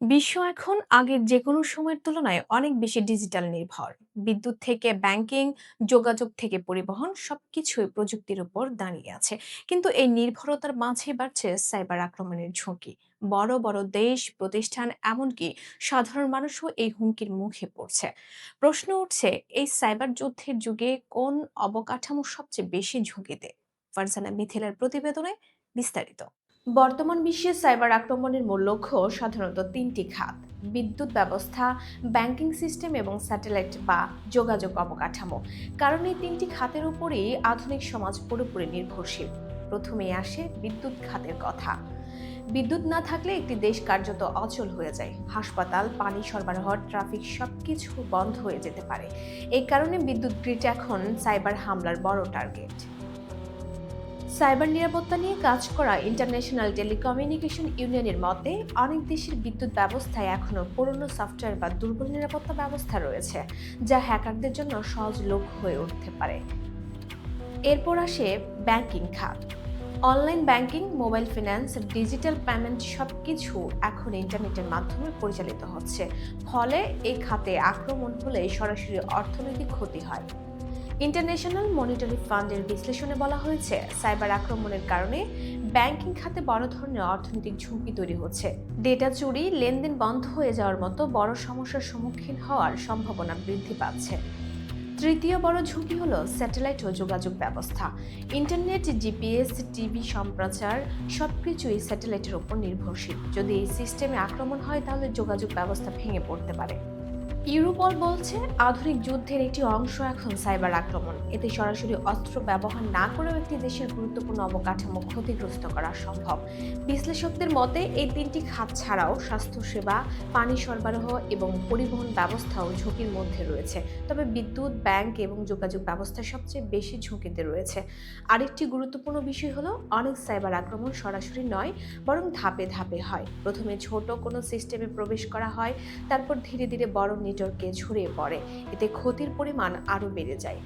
বিশ্ব এখন আগের যেকোনো সময়ের তুলনায় অনেক বেশি ডিজিটাল নির্ভর। বিদ্যুৎ থেকে ব্যাংকিং, যোগাযোগ থেকে পরিবহন সবকিছুই প্রযুক্তির উপর দাঁড়িয়ে আছে। কিন্তু এই নির্ভরতার মাঝে বাড়ছে সাইবার আক্রমণের ঝুঁকি। বড় বড় দেশ, প্রতিষ্ঠান, এমনকি সাধারণ মানুষও এই হুমকির মুখে পড়ছে। প্রশ্ন উঠছে, এই সাইবার যুদ্ধের যুগে কোন অবকাঠামো সবচেয়ে বেশি ঝুঁকিতে? ফারজানা মিথিলার প্রতিবেদনে বিস্তারিত। বর্তমান বিশ্বে সাইবার আক্রমণের মূল লক্ষ্য সাধারণত তিনটি খাত: বিদ্যুৎ ব্যবস্থা, ব্যাংকিং সিস্টেম এবং স্যাটেলাইট বা যোগাযোগ অবকাঠামো। কারণ এই তিনটি খাতের উপরই আধুনিক সমাজ পুরোপুরি নির্ভরশীল। প্রথমেই আসে বিদ্যুৎ খাতের কথা। বিদ্যুৎ না থাকলে একটি দেশ কার্যত অচল হয়ে যায়। হাসপাতাল, পানি সরবরাহ, ট্রাফিক সবকিছু বন্ধ হয়ে যেতে পারে। এই কারণে বিদ্যুৎ গ্রিড এখন সাইবার হামলার বড় টার্গেট। সাইবার নিরাপত্তা নিয়ে কাজ করা ইন্টারন্যাশনাল টেলিকমিউনিকেশন ইউনিয়নের মতে, অনেক দেশের বিদ্যুৎ ব্যবস্থায় এখনো পুরনো সফটওয়্যার বা দুর্বল নিরাপত্তা ব্যবস্থা রয়েছে, যা হ্যাকারদের জন্য সহজ লক্ষ্য হয়ে উঠতে পারে। এরপর আসে ব্যাংকিং খাত। Online banking, mobile finance, digital payment সবকিছু এখন ইন্টারনেটের মাধ্যমে পরিচালিত হচ্ছে। ফলে এই খাতে আক্রমণ হলে সরাসরি অর্থনৈতিক ক্ষতি হয়। ইন্টারন্যাশনাল মনিটারি ফান্ডের বিশ্লেষণে বলা হয়েছে, সাইবার আক্রমণের কারণে ব্যাংকিং খাতে বড় ধরনের অর্থনৈতিক ঝুঁকি তৈরি হচ্ছে। ডেটা চুরি, লেনদেন বন্ধ হয়ে যাওয়ার মতো বড় সমস্যার সম্মুখীন হওয়ার সম্ভাবনা বৃদ্ধি পাচ্ছে। তৃতীয় বড় ঝুঁকি হলো স্যাটেলাইট ও যোগাযোগ ব্যবস্থা। ইন্টারনেট, জিপিএস, টিভি সম্প্রচার সবকিছুই স্যাটেলাইটের উপর নির্ভরশীল। যদি এই সিস্টেমে আক্রমণ হয়, তাহলে যোগাযোগ ব্যবস্থা ভেঙে পড়তে পারে। ইউরোপল বলছে, আধুনিক যুদ্ধের একটি অংশ এখন সাইবার আক্রমণ। এতে সরাসরি অস্ত্র ব্যবহার না করেও একটি দেশের গুরুত্বপূর্ণ অবকাঠামো ক্ষতিগ্রস্ত করা সম্ভব। বিশ্লেষকদের মতে, এই তিনটি খাত ছাড়াও স্বাস্থ্যসেবা, পানি সরবরাহ এবং পরিবহন ব্যবস্থাও ঝুঁকির মধ্যে রয়েছে। তবে বিদ্যুৎ, ব্যাংক এবং যোগাযোগ ব্যবস্থা সবচেয়ে বেশি ঝুঁকিতে রয়েছে। আরেকটি গুরুত্বপূর্ণ বিষয় হলো, অনেক সাইবার আক্রমণ সরাসরি নয়, বরং ধাপে ধাপে হয়। প্রথমে ছোট কোনো সিস্টেমে প্রবেশ করা হয়, তারপর ধীরে ধীরে বড় নেটওয়ার্কে ছড়িয়ে পড়ে। এতে ক্ষতির পরিমাণ আরও বেড়ে যায়।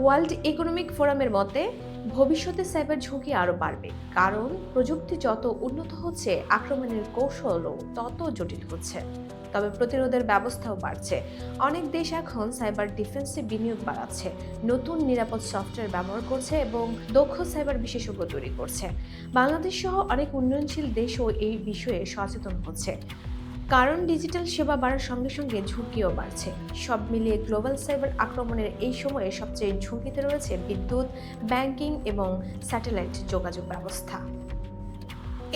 ওয়ার্ল্ড ইকোনমিক ফোরামের মতে, ভবিষ্যতে সাইবার ঝুঁকি আরও বাড়বে, কারণ প্রযুক্তি যত উন্নত হচ্ছে, আক্রমণের কৌশলও তত জটিল হচ্ছে। তবে প্রতিরোধের ব্যবস্থাও বাড়ছে। অনেক দেশ এখন সাইবার ডিফেন্সে বিনিয়োগ বাড়াচ্ছে, নতুন নিরাপদ সফটওয়্যার ব্যবহার করছে এবং দক্ষ সাইবার বিশেষজ্ঞ তৈরি করছে। বাংলাদেশ সহ অনেক উন্নয়নশীল দেশও এই বিষয়ে সচেতন হচ্ছে, কারণ ডিজিটাল সেবা বাড়ার সঙ্গে সঙ্গে ঝুঁকিও বাড়ছে। সব মিলিয়ে গ্লোবাল সাইবার আক্রমণের এই সময়ে সবচেয়ে ঝুঁকিতে রয়েছে বিদ্যুৎ, ব্যাংকিং এবং স্যাটেলাইট যোগাযোগ ব্যবস্থা।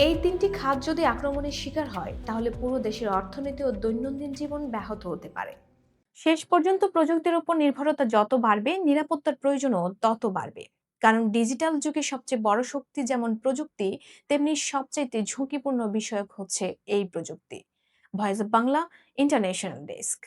এই তিনটি খাত যদি আক্রমণের শিকার হয়, তাহলে পুরো দেশের অর্থনীতি ও দৈনন্দিন জীবন ব্যাহত হতে পারে। শেষ পর্যন্ত প্রযুক্তির উপর নির্ভরতা যত বাড়বে, নিরাপত্তার প্রয়োজনও তত বাড়বে। কারণ ডিজিটাল যুগে সবচেয়ে বড় শক্তি যেমন প্রযুক্তি, তেমনি সবচাইতে ঝুঁকিপূর্ণ বিষয়ক হচ্ছে এই প্রযুক্তি। Voice of Bangla, international desk.